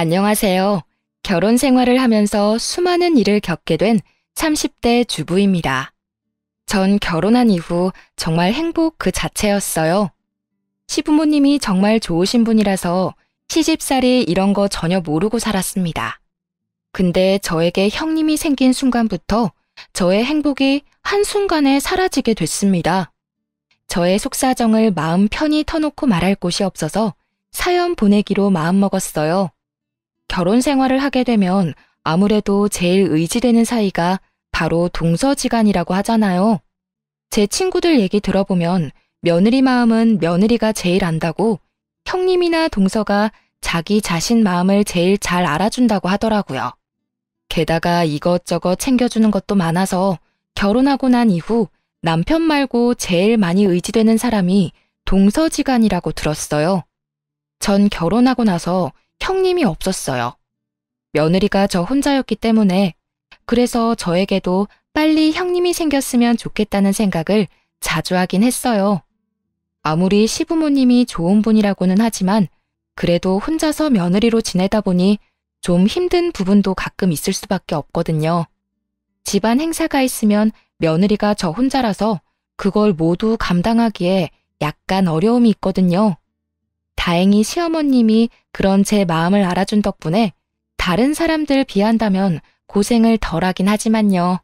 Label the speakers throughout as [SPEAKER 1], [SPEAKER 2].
[SPEAKER 1] 안녕하세요. 결혼 생활을 하면서 수많은 일을 겪게 된 30대 주부입니다. 전 결혼한 이후 정말 행복 그 자체였어요. 시부모님이 정말 좋으신 분이라서 시집살이 이런 거 전혀 모르고 살았습니다. 근데 저에게 형님이 생긴 순간부터 저의 행복이 한순간에 사라지게 됐습니다. 저의 속사정을 마음 편히 터놓고 말할 곳이 없어서 사연 보내기로 마음먹었어요. 결혼 생활을 하게 되면 아무래도 제일 의지되는 사이가 바로 동서지간이라고 하잖아요. 제 친구들 얘기 들어보면 며느리 마음은 며느리가 제일 안다고 형님이나 동서가 자기 자신 마음을 제일 잘 알아준다고 하더라고요. 게다가 이것저것 챙겨주는 것도 많아서 결혼하고 난 이후 남편 말고 제일 많이 의지되는 사람이 동서지간이라고 들었어요. 전 결혼하고 나서 형님이 없었어요. 며느리가 저 혼자였기 때문에 그래서 저에게도 빨리 형님이 생겼으면 좋겠다는 생각을 자주 하긴 했어요. 아무리 시부모님이 좋은 분이라고는 하지만 그래도 혼자서 며느리로 지내다 보니 좀 힘든 부분도 가끔 있을 수밖에 없거든요. 집안 행사가 있으면 며느리가 저 혼자라서 그걸 모두 감당하기에 약간 어려움이 있거든요. 다행히 시어머님이 그런 제 마음을 알아준 덕분에 다른 사람들 비한다면 고생을 덜하긴 하지만요.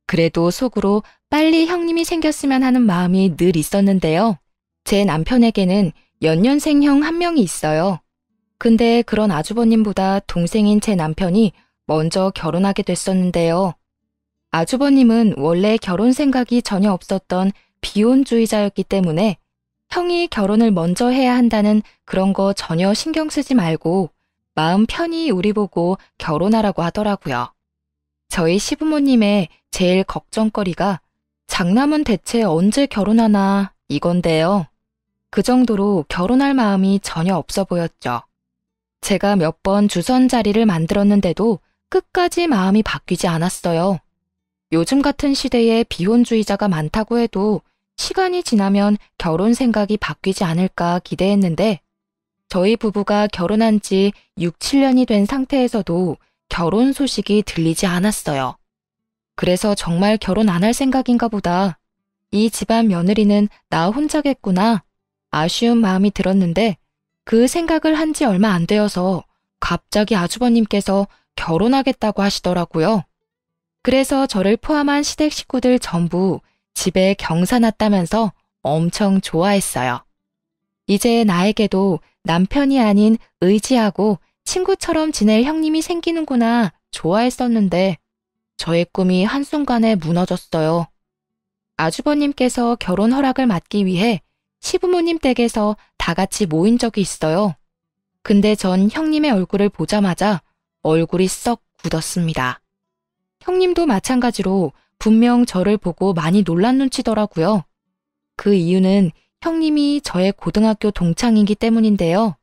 [SPEAKER 1] 그래도 속으로 빨리 형님이 생겼으면 하는 마음이 늘 있었는데요. 제 남편에게는 연년생 형 한 명이 있어요. 근데 그런 아주버님보다 동생인 제 남편이 먼저 결혼하게 됐었는데요. 아주버님은 원래 결혼 생각이 전혀 없었던 비혼주의자였기 때문에 형이 결혼을 먼저 해야 한다는 그런 거 전혀 신경 쓰지 말고 마음 편히 우리 보고 결혼하라고 하더라고요. 저희 시부모님의 제일 걱정거리가 장남은 대체 언제 결혼하나 이건데요. 그 정도로 결혼할 마음이 전혀 없어 보였죠. 제가 몇 번 주선 자리를 만들었는데도 끝까지 마음이 바뀌지 않았어요. 요즘 같은 시대에 비혼주의자가 많다고 해도 시간이 지나면 결혼 생각이 바뀌지 않을까 기대했는데 저희 부부가 결혼한 지 6, 7년이 된 상태에서도 결혼 소식이 들리지 않았어요. 그래서 정말 결혼 안 할 생각인가 보다. 이 집안 며느리는 나 혼자겠구나. 아쉬운 마음이 들었는데 그 생각을 한 지 얼마 안 되어서 갑자기 아주버님께서 결혼하겠다고 하시더라고요. 그래서 저를 포함한 시댁 식구들 전부 집에 경사 났다면서 엄청 좋아했어요. 이제 나에게도 남편이 아닌 의지하고 친구처럼 지낼 형님이 생기는구나 좋아했었는데 저의 꿈이 한순간에 무너졌어요. 아주버님께서 결혼 허락을 받기 위해 시부모님 댁에서 다 같이 모인 적이 있어요. 근데 전 형님의 얼굴을 보자마자 얼굴이 썩 굳었습니다. 형님도 마찬가지로 분명 저를 보고 많이 놀란 눈치더라고요. 그 이유는 형님이 저의 고등학교 동창이기 때문인데요.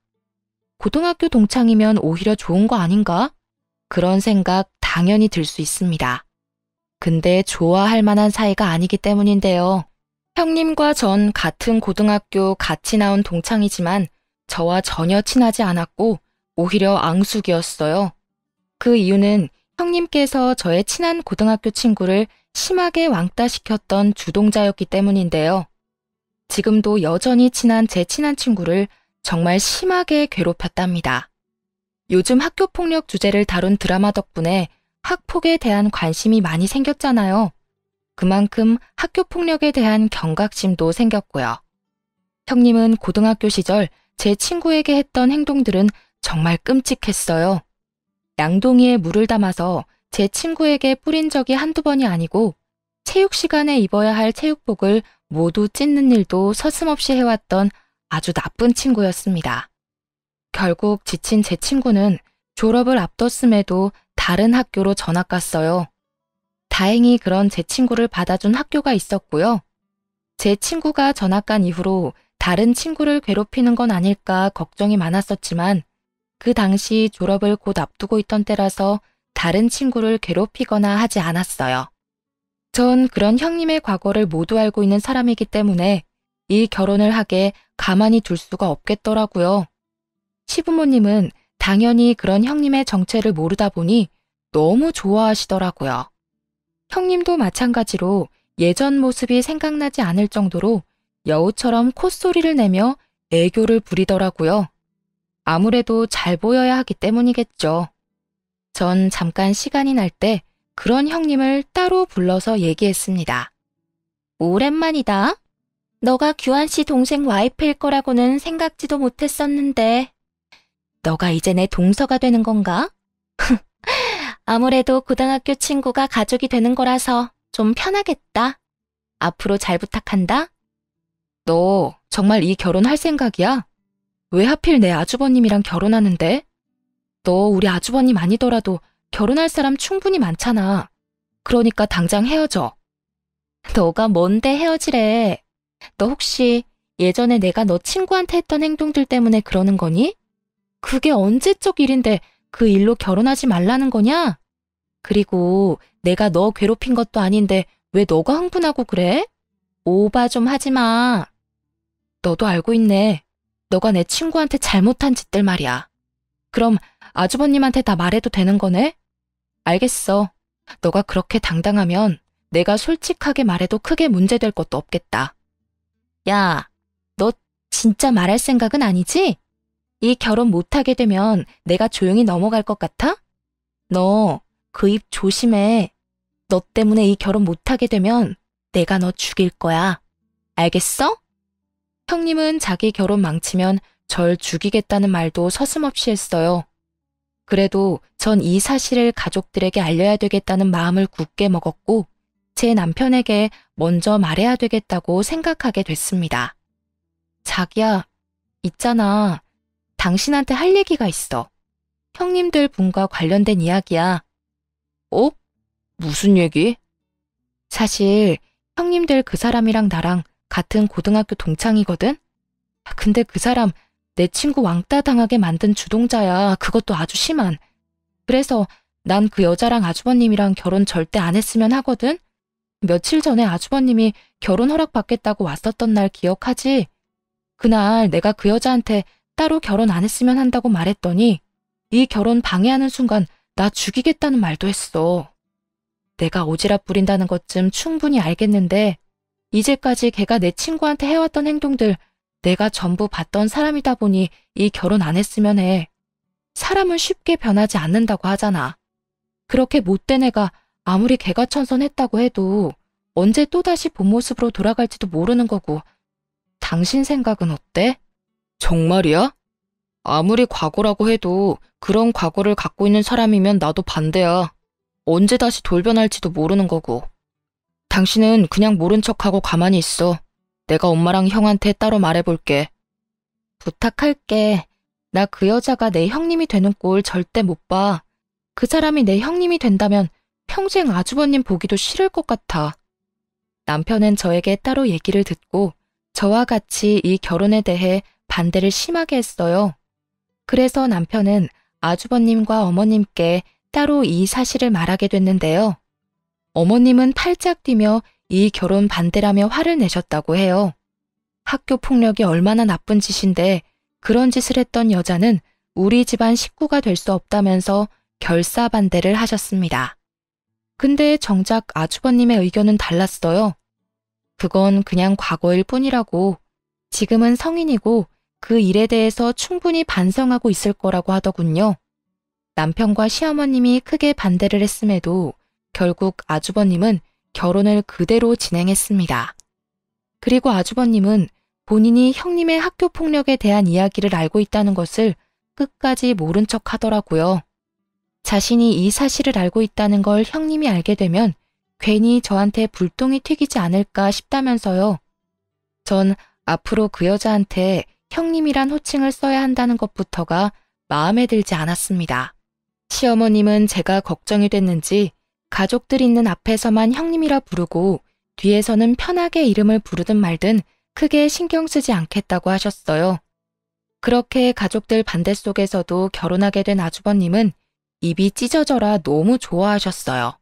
[SPEAKER 1] 고등학교 동창이면 오히려 좋은 거 아닌가? 그런 생각 당연히 들 수 있습니다. 근데 좋아할 만한 사이가 아니기 때문인데요. 형님과 전 같은 고등학교 같이 나온 동창이지만 저와 전혀 친하지 않았고 오히려 앙숙이었어요. 그 이유는 형님께서 저의 친한 고등학교 친구를 심하게 왕따시켰던 주동자였기 때문인데요. 지금도 여전히 친한 제 친한 친구를 정말 심하게 괴롭혔답니다. 요즘 학교폭력 주제를 다룬 드라마 덕분에 학폭에 대한 관심이 많이 생겼잖아요. 그만큼 학교폭력에 대한 경각심도 생겼고요. 형님은 고등학교 시절 제 친구에게 했던 행동들은 정말 끔찍했어요. 양동이에 물을 담아서 제 친구에게 뿌린 적이 한두 번이 아니고 체육 시간에 입어야 할 체육복을 모두 찢는 일도 서슴없이 해왔던 아주 나쁜 친구였습니다. 결국 지친 제 친구는 졸업을 앞뒀음에도 다른 학교로 전학 갔어요. 다행히 그런 제 친구를 받아준 학교가 있었고요. 제 친구가 전학 간 이후로 다른 친구를 괴롭히는 건 아닐까 걱정이 많았었지만 그 당시 졸업을 곧 앞두고 있던 때라서 다른 친구를 괴롭히거나 하지 않았어요. 전 그런 형님의 과거를 모두 알고 있는 사람이기 때문에 이 결혼을 하게 가만히 둘 수가 없겠더라고요. 시부모님은 당연히 그런 형님의 정체를 모르다 보니 너무 좋아하시더라고요. 형님도 마찬가지로 예전 모습이 생각나지 않을 정도로 여우처럼 콧소리를 내며 애교를 부리더라고요. 아무래도 잘 보여야 하기 때문이겠죠. 전 잠깐 시간이 날 때 그런 형님을 따로 불러서 얘기했습니다. 오랜만이다. 너가 규환 씨 동생 와이프일 거라고는 생각지도 못했었는데. 너가 이제 내 동서가 되는 건가? 아무래도 고등학교 친구가 가족이 되는 거라서 좀 편하겠다. 앞으로 잘 부탁한다. 너 정말 이 결혼할 생각이야? 왜 하필 내 아주버님이랑 결혼하는데? 너 우리 아주버님 아니더라도 결혼할 사람 충분히 많잖아. 그러니까 당장 헤어져. 너가 뭔데 헤어지래? 너 혹시 예전에 내가 너 친구한테 했던 행동들 때문에 그러는 거니? 그게 언제적 일인데 그 일로 결혼하지 말라는 거냐? 그리고 내가 너 괴롭힌 것도 아닌데 왜 너가 흥분하고 그래? 오바 좀 하지 마. 너도 알고 있네. 너가 내 친구한테 잘못한 짓들 말이야. 그럼 아주버님한테 다 말해도 되는 거네? 알겠어. 너가 그렇게 당당하면 내가 솔직하게 말해도 크게 문제될 것도 없겠다. 야, 너 진짜 말할 생각은 아니지? 이 결혼 못하게 되면 내가 조용히 넘어갈 것 같아? 너 그 입 조심해. 너 때문에 이 결혼 못하게 되면 내가 너 죽일 거야. 알겠어? 형님은 자기 결혼 망치면 절 죽이겠다는 말도 서슴없이 했어요. 그래도 전 이 사실을 가족들에게 알려야 되겠다는 마음을 굳게 먹었고 제 남편에게 먼저 말해야 되겠다고 생각하게 됐습니다. 자기야, 있잖아. 당신한테 할 얘기가 있어. 형님들 분과 관련된 이야기야. 어? 무슨 얘기? 사실 형님들 그 사람이랑 나랑 같은 고등학교 동창이거든? 근데 그 사람 내 친구 왕따 당하게 만든 주동자야. 그것도 아주 심한. 그래서 난 그 여자랑 아주버님이랑 결혼 절대 안 했으면 하거든? 며칠 전에 아주버님이 결혼 허락 받겠다고 왔었던 날 기억하지? 그날 내가 그 여자한테 따로 결혼 안 했으면 한다고 말했더니 이 결혼 방해하는 순간 나 죽이겠다는 말도 했어. 내가 오지랖 부린다는 것쯤 충분히 알겠는데 이제까지 걔가 내 친구한테 해왔던 행동들 내가 전부 봤던 사람이다 보니 이 결혼 안 했으면 해. 사람은 쉽게 변하지 않는다고 하잖아. 그렇게 못된 애가 아무리 개가천선했다고 해도 언제 또다시 본 모습으로 돌아갈지도 모르는 거고. 당신 생각은 어때? 정말이야? 아무리 과거라고 해도 그런 과거를 갖고 있는 사람이면 나도 반대야. 언제 다시 돌변할지도 모르는 거고. 당신은 그냥 모른 척하고 가만히 있어. 내가 엄마랑 형한테 따로 말해볼게. 부탁할게. 나 그 여자가 내 형님이 되는 꼴 절대 못 봐. 그 사람이 내 형님이 된다면 평생 아주버님 보기도 싫을 것 같아. 남편은 저에게 따로 얘기를 듣고 저와 같이 이 결혼에 대해 반대를 심하게 했어요. 그래서 남편은 아주버님과 어머님께 따로 이 사실을 말하게 됐는데요. 어머님은 팔짝 뛰며 이 결혼 반대라며 화를 내셨다고 해요. 학교 폭력이 얼마나 나쁜 짓인데 그런 짓을 했던 여자는 우리 집안 식구가 될 수 없다면서 결사 반대를 하셨습니다. 근데 정작 아주버님의 의견은 달랐어요. 그건 그냥 과거일 뿐이라고. 지금은 성인이고 그 일에 대해서 충분히 반성하고 있을 거라고 하더군요. 남편과 시어머님이 크게 반대를 했음에도 결국 아주버님은 결혼을 그대로 진행했습니다. 그리고 아주버님은 본인이 형님의 학교 폭력에 대한 이야기를 알고 있다는 것을 끝까지 모른 척 하더라고요. 자신이 이 사실을 알고 있다는 걸 형님이 알게 되면 괜히 저한테 불똥이 튀기지 않을까 싶다면서요. 전 앞으로 그 여자한테 형님이란 호칭을 써야 한다는 것부터가 마음에 들지 않았습니다. 시어머님은 제가 걱정이 됐는지 가족들 있는 앞에서만 형님이라 부르고 뒤에서는 편하게 이름을 부르든 말든 크게 신경 쓰지 않겠다고 하셨어요. 그렇게 가족들 반대 속에서도 결혼하게 된 아주버님은 입이 찢어져라 너무 좋아하셨어요.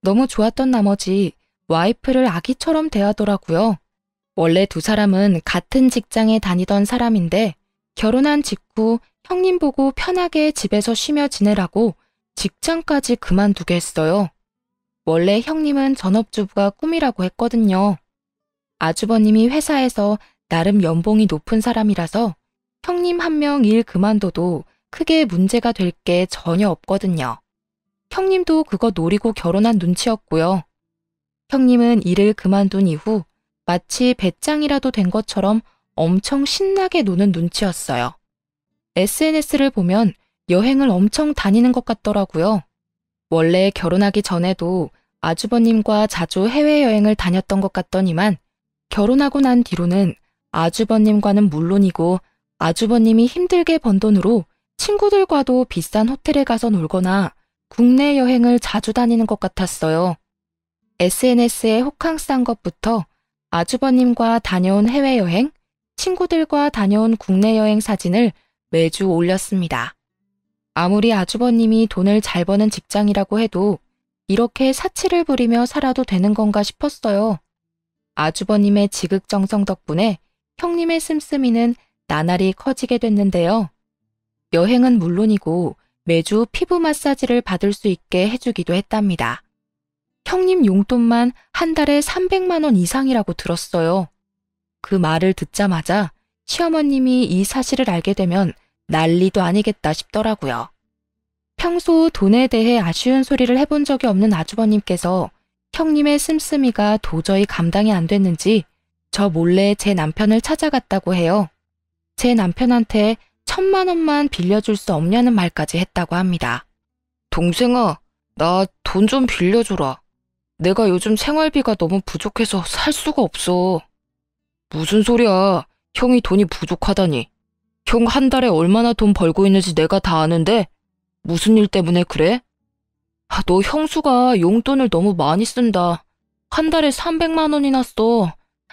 [SPEAKER 1] 너무 좋았던 나머지 와이프를 아기처럼 대하더라고요. 원래 두 사람은 같은 직장에 다니던 사람인데 결혼한 직후 형님 보고 편하게 집에서 쉬며 지내라고 직장까지 그만두게 했어요. 원래 형님은 전업주부가 꿈이라고 했거든요. 아주버님이 회사에서 나름 연봉이 높은 사람이라서 형님 한 명 일 그만둬도 크게 문제가 될 게 전혀 없거든요. 형님도 그거 노리고 결혼한 눈치였고요. 형님은 일을 그만둔 이후 마치 배짱이라도 된 것처럼 엄청 신나게 노는 눈치였어요. SNS를 보면 여행을 엄청 다니는 것 같더라고요. 원래 결혼하기 전에도 아주버님과 자주 해외여행을 다녔던 것 같더니만 결혼하고 난 뒤로는 아주버님과는 물론이고 아주버님이 힘들게 번 돈으로 친구들과도 비싼 호텔에 가서 놀거나 국내 여행을 자주 다니는 것 같았어요. SNS에 호캉스한 것부터 아주버님과 다녀온 해외여행, 친구들과 다녀온 국내 여행 사진을 매주 올렸습니다. 아무리 아주버님이 돈을 잘 버는 직장이라고 해도 이렇게 사치를 부리며 살아도 되는 건가 싶었어요. 아주버님의 지극정성 덕분에 형님의 씀씀이는 나날이 커지게 됐는데요. 여행은 물론이고 매주 피부 마사지를 받을 수 있게 해주기도 했답니다. 형님 용돈만 한 달에 300만 원 이상이라고 들었어요. 그 말을 듣자마자 시어머님이 이 사실을 알게 되면 난리도 아니겠다 싶더라고요. 평소 돈에 대해 아쉬운 소리를 해본 적이 없는 아주버님께서 형님의 씀씀이가 도저히 감당이 안 됐는지 저 몰래 제 남편을 찾아갔다고 해요. 제 남편한테 1,000만 원만 빌려줄 수 없냐는 말까지 했다고 합니다. 동생아, 나 돈 좀 빌려줘라. 내가 요즘 생활비가 너무 부족해서 살 수가 없어. 무슨 소리야. 형이 돈이 부족하다니. 형 한 달에 얼마나 돈 벌고 있는지 내가 다 아는데 무슨 일 때문에 그래? 너 형수가 용돈을 너무 많이 쓴다. 한 달에 300만 원이나 써.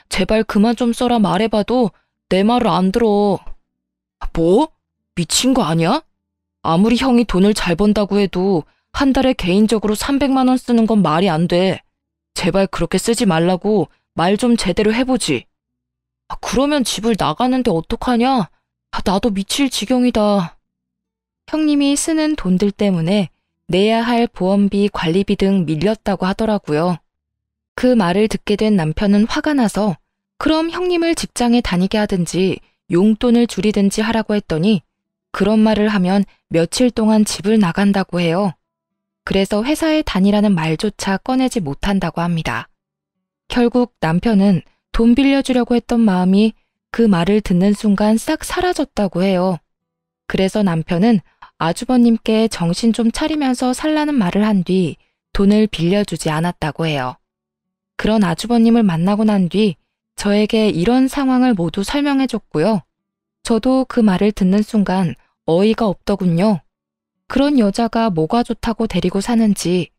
[SPEAKER 1] 제발 그만 좀 써라 말해봐도 내 말을 안 들어. 뭐? 미친 거 아니야? 아무리 형이 돈을 잘 번다고 해도 한 달에 개인적으로 300만 원 쓰는 건 말이 안 돼. 제발 그렇게 쓰지 말라고 말 좀 제대로 해보지. 그러면 집을 나가는데 어떡하냐? 나도 미칠 지경이다. 형님이 쓰는 돈들 때문에 내야 할 보험비, 관리비 등 밀렸다고 하더라고요. 그 말을 듣게 된 남편은 화가 나서 그럼 형님을 직장에 다니게 하든지 용돈을 줄이든지 하라고 했더니 그런 말을 하면 며칠 동안 집을 나간다고 해요. 그래서 회사에 다니라는 말조차 꺼내지 못한다고 합니다. 결국 남편은 돈 빌려주려고 했던 마음이 그 말을 듣는 순간 싹 사라졌다고 해요. 그래서 남편은 아주버님께 정신 좀 차리면서 살라는 말을 한 뒤 돈을 빌려주지 않았다고 해요. 그런 아주버님을 만나고 난 뒤 저에게 이런 상황을 모두 설명해줬고요. 저도 그 말을 듣는 순간 어이가 없더군요. 그런 여자가 뭐가 좋다고 데리고 사는지.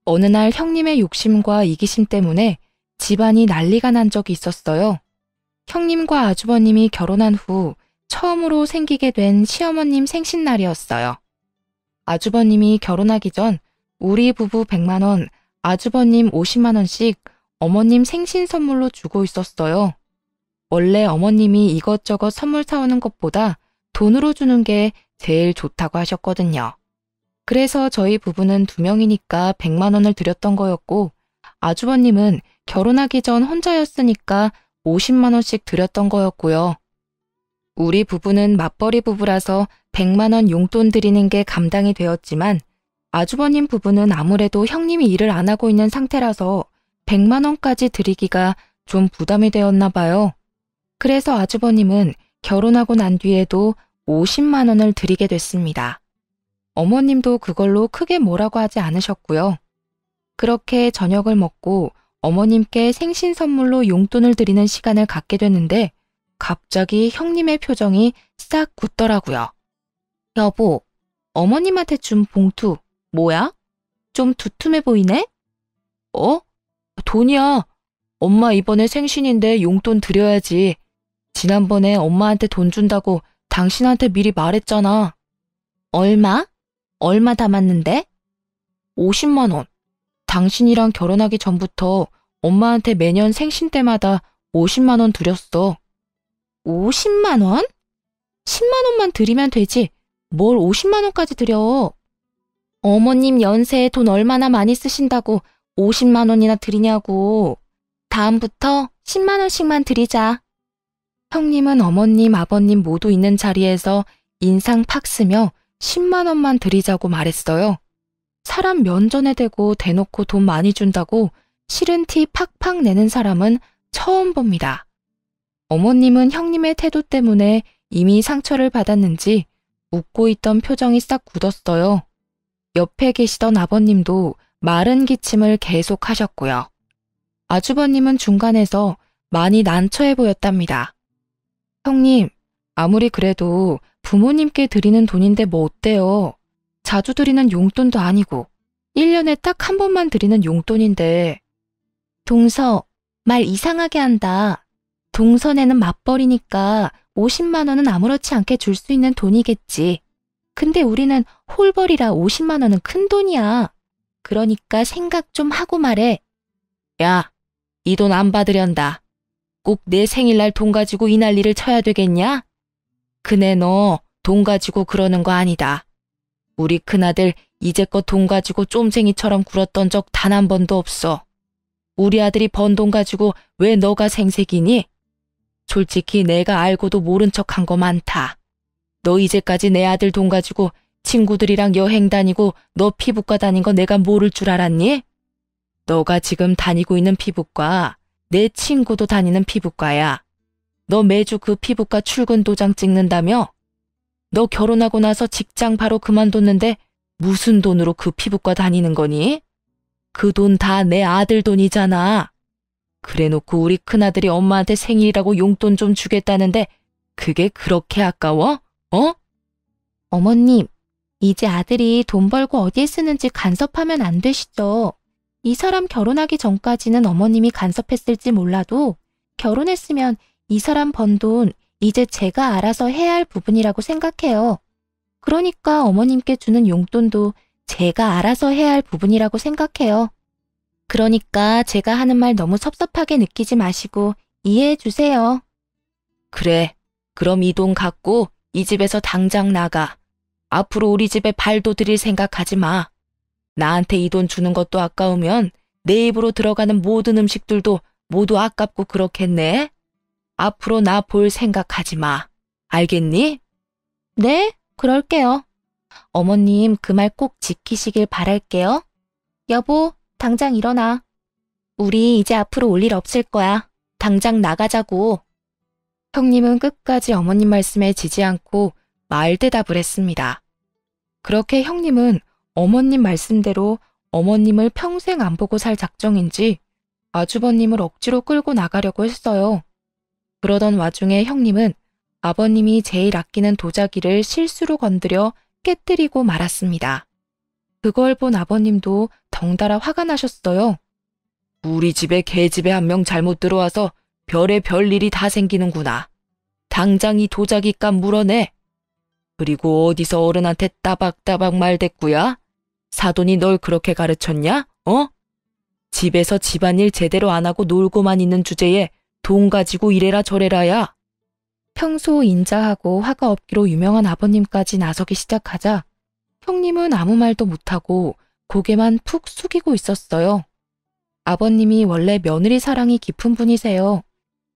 [SPEAKER 1] 어느 날 형님의 욕심과 이기심 때문에 집안이 난리가 난 적이 있었어요. 형님과 아주버님이 결혼한 후 처음으로 생기게 된 시어머님 생신날이었어요. 아주버님이 결혼하기 전 우리 부부 100만 원, 아주버님 50만 원씩 어머님 생신 선물로 주고 있었어요. 원래 어머님이 이것저것 선물 사오는 것보다 돈으로 주는 게 제일 좋다고 하셨거든요. 그래서 저희 부부는 2명이니까 100만 원을 드렸던 거였고 아주버님은 결혼하기 전 혼자였으니까 50만 원씩 드렸던 거였고요. 우리 부부는 맞벌이 부부라서 100만 원 용돈 드리는 게 감당이 되었지만 아주버님 부부는 아무래도 형님이 일을 안 하고 있는 상태라서 100만 원까지 드리기가 좀 부담이 되었나 봐요. 그래서 아주버님은 결혼하고 난 뒤에도 50만 원을 드리게 됐습니다. 어머님도 그걸로 크게 뭐라고 하지 않으셨고요. 그렇게 저녁을 먹고 어머님께 생신 선물로 용돈을 드리는 시간을 갖게 됐는데 갑자기 형님의 표정이 싹 굳더라고요. 여보, 어머님한테 준 봉투 뭐야? 좀 두툼해 보이네? 어? 돈이야. 엄마 이번에 생신인데 용돈 드려야지. 지난번에 엄마한테 돈 준다고 당신한테 미리 말했잖아. 얼마? 얼마 담았는데? 50만 원. 당신이랑 결혼하기 전부터 엄마한테 매년 생신 때마다 50만 원 드렸어. 50만 원?
[SPEAKER 2] 10만 원만 드리면 되지. 뭘 50만 원까지 드려. 어머님 연세에 돈 얼마나 많이 쓰신다고 50만 원이나 드리냐고. 다음부터 10만 원씩만 드리자.
[SPEAKER 1] 형님은 어머님, 아버님 모두 있는 자리에서 인상 팍 쓰며 10만 원만 드리자고 말했어요. 사람 면전에 대고 대놓고 돈 많이 준다고 싫은 티 팍팍 내는 사람은 처음 봅니다. 어머님은 형님의 태도 때문에 이미 상처를 받았는지 웃고 있던 표정이 싹 굳었어요. 옆에 계시던 아버님도 마른 기침을 계속 하셨고요. 아주버님은 중간에서 많이 난처해 보였답니다. 형님, 아무리 그래도 부모님께 드리는 돈인데 뭐 어때요? 자주 드리는 용돈도 아니고 1년에 딱 한 번만 드리는 용돈인데.
[SPEAKER 2] 동서, 말 이상하게 한다. 동선에는 맞벌이니까 50만 원은 아무렇지 않게 줄 수 있는 돈이겠지. 근데 우리는 홀벌이라 50만 원은 큰 돈이야. 그러니까 생각 좀 하고 말해.
[SPEAKER 1] 야, 이 돈 안 받으련다. 꼭 내 생일날 돈 가지고 이 난리를 쳐야 되겠냐? 그네 너 돈 가지고 그러는 거 아니다. 우리 큰아들 이제껏 돈 가지고 쫌생이처럼 굴었던 적 단 한 번도 없어. 우리 아들이 번 돈 가지고 왜 너가 생색이니? 솔직히 내가 알고도 모른 척한 거 많다. 너 이제까지 내 아들 돈 가지고 친구들이랑 여행 다니고 너 피부과 다닌 거 내가 모를 줄 알았니? 너가 지금 다니고 있는 피부과 내 친구도 다니는 피부과야. 너 매주 그 피부과 출근 도장 찍는다며? 너 결혼하고 나서 직장 바로 그만뒀는데 무슨 돈으로 그 피부과 다니는 거니? 그 돈 다 내 아들 돈이잖아. 그래놓고 우리 큰아들이 엄마한테 생일이라고 용돈 좀 주겠다는데 그게 그렇게 아까워? 어?
[SPEAKER 2] 어머님, 이제 아들이 돈 벌고 어디에 쓰는지 간섭하면 안 되시죠. 이 사람 결혼하기 전까지는 어머님이 간섭했을지 몰라도 결혼했으면 이 사람 번 돈 이제 제가 알아서 해야 할 부분이라고 생각해요. 그러니까 어머님께 주는 용돈도 제가 알아서 해야 할 부분이라고 생각해요. 그러니까 제가 하는 말 너무 섭섭하게 느끼지 마시고 이해해 주세요.
[SPEAKER 1] 그래, 그럼 이 돈 갖고 이 집에서 당장 나가. 앞으로 우리 집에 발도 들일 생각하지 마. 나한테 이 돈 주는 것도 아까우면 내 입으로 들어가는 모든 음식들도 모두 아깝고 그렇겠네. 앞으로 나 볼 생각하지 마. 알겠니?
[SPEAKER 2] 네, 그럴게요. 어머님 그 말 꼭 지키시길 바랄게요. 여보, 당장 일어나. 우리 이제 앞으로 올 일 없을 거야. 당장 나가자고.
[SPEAKER 1] 형님은 끝까지 어머님 말씀에 지지 않고 말대답을 했습니다. 그렇게 형님은 어머님 말씀대로 어머님을 평생 안 보고 살 작정인지 아주버님을 억지로 끌고 나가려고 했어요. 그러던 와중에 형님은 아버님이 제일 아끼는 도자기를 실수로 건드려 깨뜨리고 말았습니다. 그걸 본 아버님도 덩달아 화가 나셨어요. 우리 집에 개집에 한 명 잘못 들어와서 별의 별일이 다 생기는구나. 당장 이 도자기 값 물어내. 그리고 어디서 어른한테 따박따박 말댔구야? 사돈이 널 그렇게 가르쳤냐? 어? 집에서 집안일 제대로 안 하고 놀고만 있는 주제에 돈 가지고 이래라 저래라야. 평소 인자하고 화가 없기로 유명한 아버님까지 나서기 시작하자 형님은 아무 말도 못하고 고개만 푹 숙이고 있었어요. 아버님이 원래 며느리 사랑이 깊은 분이세요.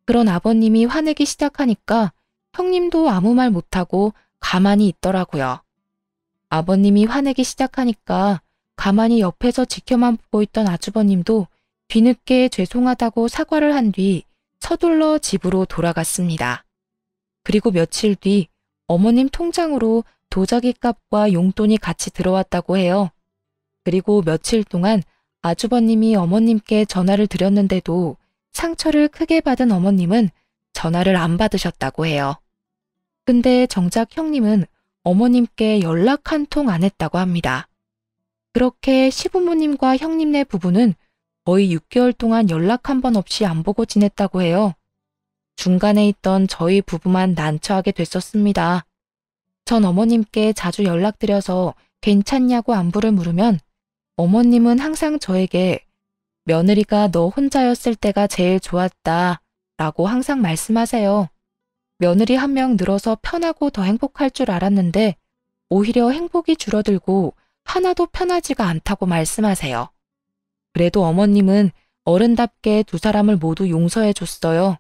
[SPEAKER 1] 그런 아버님이 화내기 시작하니까 형님도 아무 말 못하고 가만히 있더라고요. 아버님이 화내기 시작하니까 가만히 옆에서 지켜만 보고 있던 아주버님도 뒤늦게 죄송하다고 사과를 한 뒤 서둘러 집으로 돌아갔습니다. 그리고 며칠 뒤 어머님 통장으로 도자기 값과 용돈이 같이 들어왔다고 해요. 그리고 며칠 동안 아주버님이 어머님께 전화를 드렸는데도 상처를 크게 받은 어머님은 전화를 안 받으셨다고 해요. 근데 정작 형님은 어머님께 연락 한 통 안 했다고 합니다. 그렇게 시부모님과 형님네 부부는 거의 6개월 동안 연락 한 번 없이 안 보고 지냈다고 해요. 중간에 있던 저희 부부만 난처하게 됐었습니다. 전 어머님께 자주 연락드려서 괜찮냐고 안부를 물으면 어머님은 항상 저에게 며느리가 너 혼자였을 때가 제일 좋았다 라고 항상 말씀하세요.
[SPEAKER 2] 며느리 한 명 늘어서 편하고 더 행복할 줄 알았는데 오히려 행복이 줄어들고 하나도 편하지가 않다고 말씀하세요. 그래도 어머님은 어른답게 두 사람을 모두 용서해 줬어요.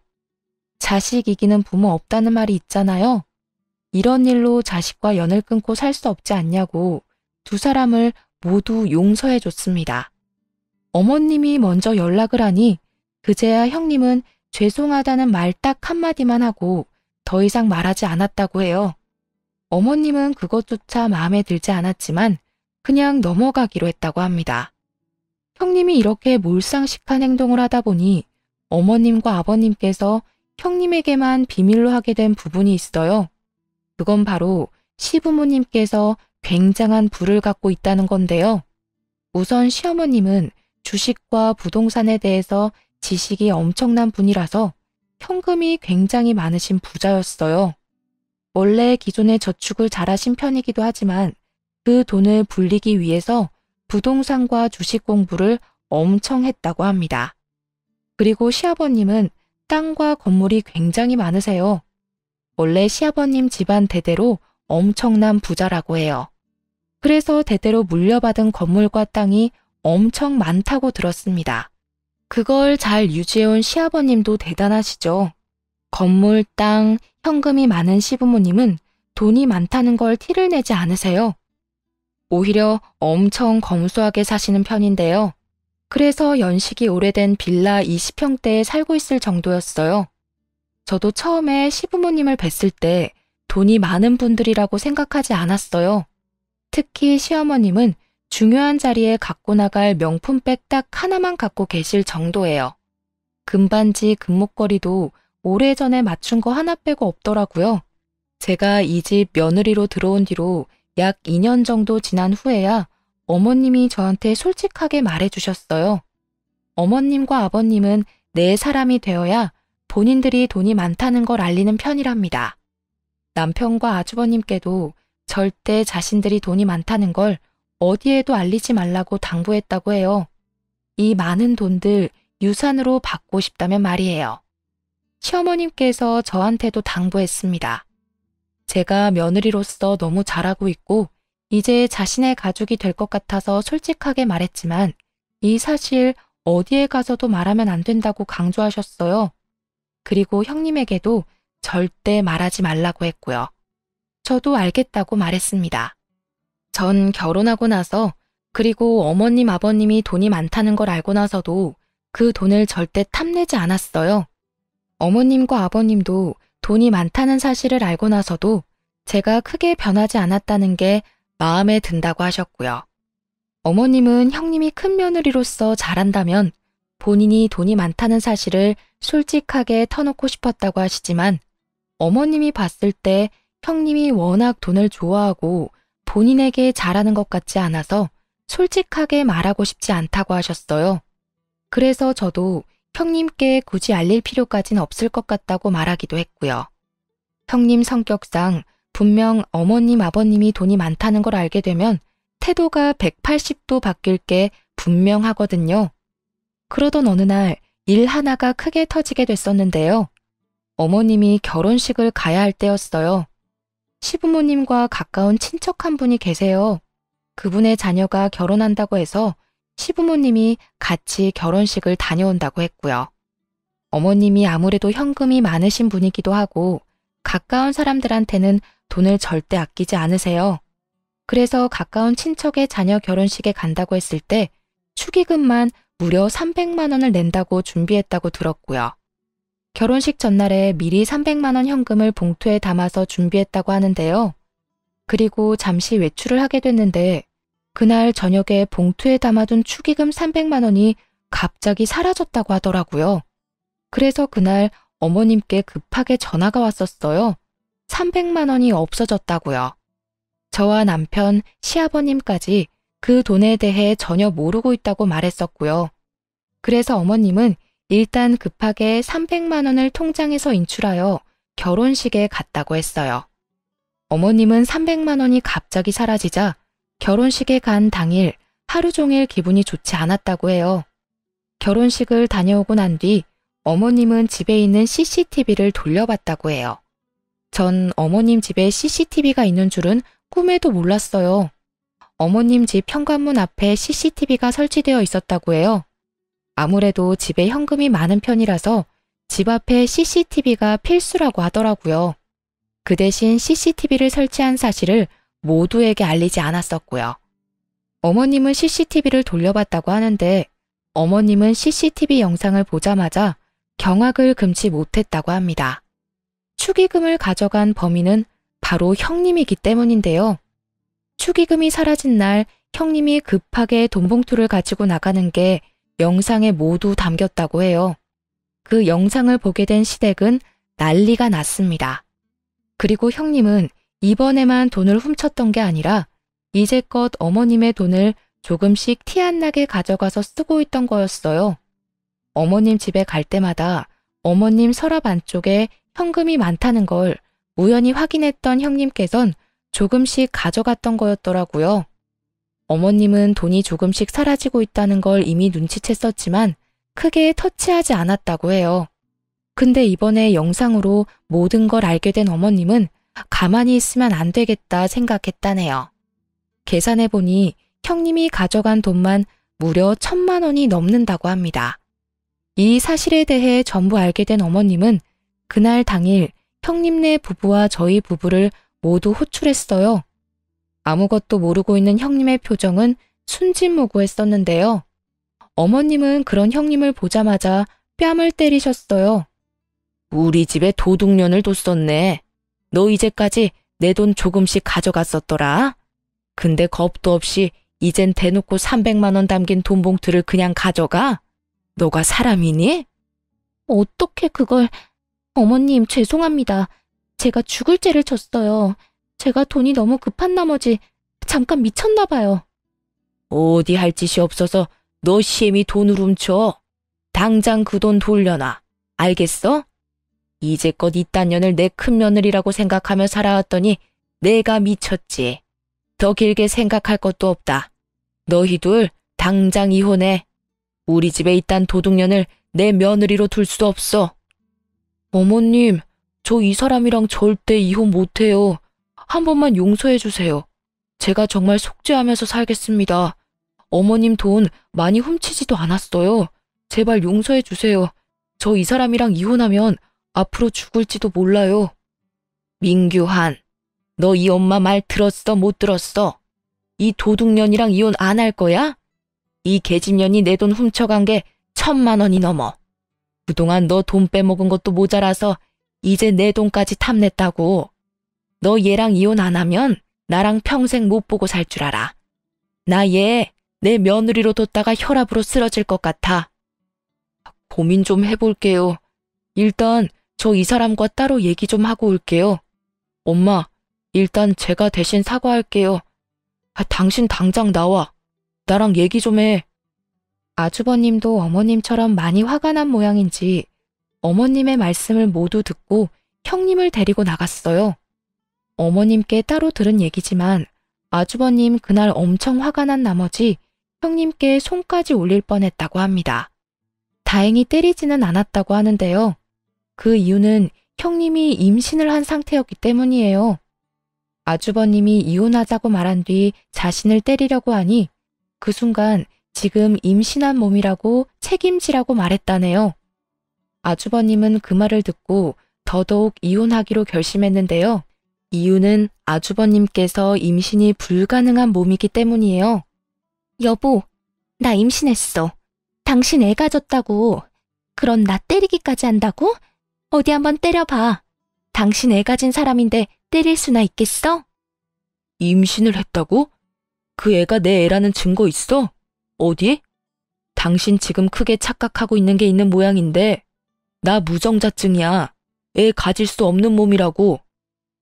[SPEAKER 2] 자식 이기는 부모 없다는 말이 있잖아요. 이런 일로 자식과 연을 끊고 살 수 없지 않냐고 두 사람을 모두 용서해 줬습니다. 어머님이 먼저 연락을 하니 그제야 형님은 죄송하다는 말 딱 한마디만 하고 더 이상 말하지 않았다고 해요. 어머님은 그것조차 마음에 들지 않았지만 그냥 넘어가기로 했다고 합니다. 형님이 이렇게 몰상식한 행동을 하다 보니 어머님과 아버님께서 형님에게만 비밀로 하게 된 부분이 있어요. 그건 바로 시부모님께서 굉장한 부를 갖고 있다는 건데요. 우선 시어머님은 주식과 부동산에 대해서 지식이 엄청난 분이라서 현금이 굉장히 많으신 부자였어요. 원래 기존에 저축을 잘하신 편이기도 하지만 그 돈을 불리기 위해서 부동산과 주식 공부를 엄청 했다고 합니다. 그리고 시아버님은 땅과 건물이 굉장히 많으세요. 원래 시아버님 집안 대대로 엄청난 부자라고 해요. 그래서 대대로 물려받은 건물과 땅이 엄청 많다고 들었습니다. 그걸 잘 유지해온 시아버님도 대단하시죠. 건물, 땅, 현금이 많은 시부모님은 돈이 많다는 걸 티를 내지 않으세요. 오히려 엄청 검소하게 사시는 편인데요. 그래서 연식이 오래된 빌라 20평대에 살고 있을 정도였어요. 저도 처음에 시부모님을 뵀을 때 돈이 많은 분들이라고 생각하지 않았어요. 특히 시어머님은 중요한 자리에 갖고 나갈 명품백 딱 하나만 갖고 계실 정도예요. 금반지, 금목걸이도 오래전에 맞춘 거 하나 빼고 없더라고요. 제가 이 집 며느리로 들어온 뒤로 약 2년 정도 지난 후에야 어머님이 저한테 솔직하게 말해주셨어요. 어머님과 아버님은 내 사람이 되어야 본인들이 돈이 많다는 걸 알리는 편이랍니다. 남편과 아주버님께도 절대 자신들이 돈이 많다는 걸 어디에도 알리지 말라고 당부했다고 해요. 이 많은 돈들 유산으로 받고 싶다면 말이에요. 시어머님께서 저한테도 당부했습니다. 제가 며느리로서 너무 잘하고 있고 이제 자신의 가족이 될 것 같아서 솔직하게 말했지만 이 사실 어디에 가서도 말하면 안 된다고 강조하셨어요. 그리고 형님에게도 절대 말하지 말라고 했고요. 저도 알겠다고 말했습니다. 전 결혼하고 나서 그리고 어머님 아버님이 돈이 많다는 걸 알고 나서도 그 돈을 절대 탐내지 않았어요. 어머님과 아버님도 돈이 많다는 사실을 알고 나서도 제가 크게 변하지 않았다는 게 마음에 든다고 하셨고요. 어머님은 형님이 큰 며느리로서 잘한다면 본인이 돈이 많다는 사실을 솔직하게 터놓고 싶었다고 하시지만 어머님이 봤을 때 형님이 워낙 돈을 좋아하고 본인에게 잘하는 것 같지 않아서 솔직하게 말하고 싶지 않다고 하셨어요. 그래서 저도 형님께 굳이 알릴 필요까진 없을 것 같다고 말하기도 했고요. 형님 성격상 분명 어머님, 아버님이 돈이 많다는 걸 알게 되면 태도가 180도 바뀔 게 분명하거든요. 그러던 어느 날 일 하나가 크게 터지게 됐었는데요. 어머님이 결혼식을 가야 할 때였어요. 시부모님과 가까운 친척 한 분이 계세요. 그분의 자녀가 결혼한다고 해서 시부모님이 같이 결혼식을 다녀온다고 했고요. 어머님이 아무래도 현금이 많으신 분이기도 하고 가까운 사람들한테는 돈을 절대 아끼지 않으세요. 그래서 가까운 친척의 자녀 결혼식에 간다고 했을 때 축의금만 무려 300만 원을 낸다고 준비했다고 들었고요. 결혼식 전날에 미리 300만 원 현금을 봉투에 담아서 준비했다고 하는데요. 그리고 잠시 외출을 하게 됐는데 그날 저녁에 봉투에 담아둔 축의금 300만 원이 갑자기 사라졌다고 하더라고요. 그래서 그날 어머님께 급하게 전화가 왔었어요. 300만 원이 없어졌다고요. 저와 남편, 시아버님까지 그 돈에 대해 전혀 모르고 있다고 말했었고요. 그래서 어머님은 일단 급하게 300만 원을 통장에서 인출하여 결혼식에 갔다고 했어요. 어머님은 300만 원이 갑자기 사라지자 결혼식에 간 당일 하루 종일 기분이 좋지 않았다고 해요. 결혼식을 다녀오고 난 뒤 어머님은 집에 있는 CCTV를 돌려봤다고 해요.
[SPEAKER 1] 전 어머님 집에 CCTV가 있는 줄은 꿈에도 몰랐어요. 어머님 집 현관문 앞에 CCTV가 설치되어 있었다고 해요. 아무래도 집에 현금이 많은 편이라서 집 앞에 CCTV가 필수라고 하더라고요. 그 대신 CCTV를 설치한 사실을 모두에게 알리지 않았었고요. 어머님은 CCTV를 돌려봤다고 하는데 어머님은 CCTV 영상을 보자마자 경악을 금치 못했다고 합니다. 축의금을 가져간 범인은 바로 형님이기 때문인데요. 축의금이 사라진 날 형님이 급하게 돈 봉투를 가지고 나가는 게 영상에 모두 담겼다고 해요. 그 영상을 보게 된 시댁은 난리가 났습니다. 그리고 형님은 이번에만 돈을 훔쳤던 게 아니라 이제껏 어머님의 돈을 조금씩 티 안 나게 가져가서 쓰고 있던 거였어요. 어머님 집에 갈 때마다 어머님 서랍 안쪽에 현금이 많다는 걸 우연히 확인했던 형님께선 조금씩 가져갔던 거였더라고요. 어머님은 돈이 조금씩 사라지고 있다는 걸 이미 눈치챘었지만 크게 터치하지 않았다고 해요. 근데 이번에 영상으로 모든 걸 알게 된 어머님은 가만히 있으면 안 되겠다 생각했다네요. 계산해보니 형님이 가져간 돈만 무려 1,000만 원이 넘는다고 합니다. 이 사실에 대해 전부 알게 된 어머님은 그날 당일 형님네 부부와 저희 부부를 모두 호출했어요. 아무것도 모르고 있는 형님의 표정은 순진무구했었는데요. 어머님은 그런 형님을 보자마자 뺨을 때리셨어요. 우리 집에 도둑년을 뒀었네. 너 이제까지 내 돈 조금씩 가져갔었더라. 근데 겁도 없이 이젠 대놓고 300만 원 담긴 돈 봉투를 그냥 가져가? 너가 사람이니?
[SPEAKER 2] 어떻게 그걸... 어머님, 죄송합니다. 제가 죽을 죄를 졌어요. 제가 돈이 너무 급한 나머지 잠깐 미쳤나 봐요.
[SPEAKER 1] 어디 할 짓이 없어서 너 시엠이 돈을 훔쳐. 당장 그 돈 돌려놔. 알겠어? 이제껏 이딴 년을 내 큰 며느리라고 생각하며 살아왔더니 내가 미쳤지. 더 길게 생각할 것도 없다. 너희들 당장 이혼해. 우리 집에 이딴 도둑년을 내 며느리로 둘 수 없어. 어머님, 저 이 사람이랑 절대 이혼 못해요. 한 번만 용서해 주세요. 제가 정말 속죄하면서 살겠습니다. 어머님 돈 많이 훔치지도 않았어요. 제발 용서해 주세요. 저 이 사람이랑 이혼하면 앞으로 죽을지도 몰라요. 민규한, 너 이 엄마 말 들었어, 못 들었어? 이 도둑년이랑 이혼 안 할 거야? 이 계집년이 내 돈 훔쳐간 게 1,000만 원이 넘어. 그동안 너 돈 빼먹은 것도 모자라서 이제 내 돈까지 탐냈다고. 너 얘랑 이혼 안 하면 나랑 평생 못 보고 살 줄 알아. 나 얘 내 며느리로 뒀다가 혈압으로 쓰러질 것 같아. 고민 좀 해볼게요. 일단 저 이 사람과 따로 얘기 좀 하고 올게요. 엄마, 일단 제가 대신 사과할게요. 당신 당장 나와. 나랑 얘기 좀 해. 아주버님도 어머님처럼 많이 화가 난 모양인지 어머님의 말씀을 모두 듣고 형님을 데리고 나갔어요. 어머님께 따로 들은 얘기지만 아주버님 그날 엄청 화가 난 나머지 형님께 손까지 올릴 뻔했다고 합니다. 다행히 때리지는 않았다고 하는데요. 그 이유는 형님이 임신을 한 상태였기 때문이에요. 아주버님이 이혼하자고 말한 뒤 자신을 때리려고 하니 그 순간 지금 임신한 몸이라고 책임지라고 말했다네요. 아주버님은 그 말을 듣고 더더욱 이혼하기로 결심했는데요. 이유는 아주버님께서 임신이 불가능한 몸이기 때문이에요.
[SPEAKER 2] 여보, 나 임신했어. 당신 애 가졌다고. 그런 나 때리기까지 한다고? 어디 한번 때려봐. 당신 애 가진 사람인데 때릴 수나 있겠어?
[SPEAKER 1] 임신을 했다고? 그 애가 내 애라는 증거 있어? 어디? 당신 지금 크게 착각하고 있는 게 있는 모양인데 나 무정자증이야. 애 가질 수 없는 몸이라고.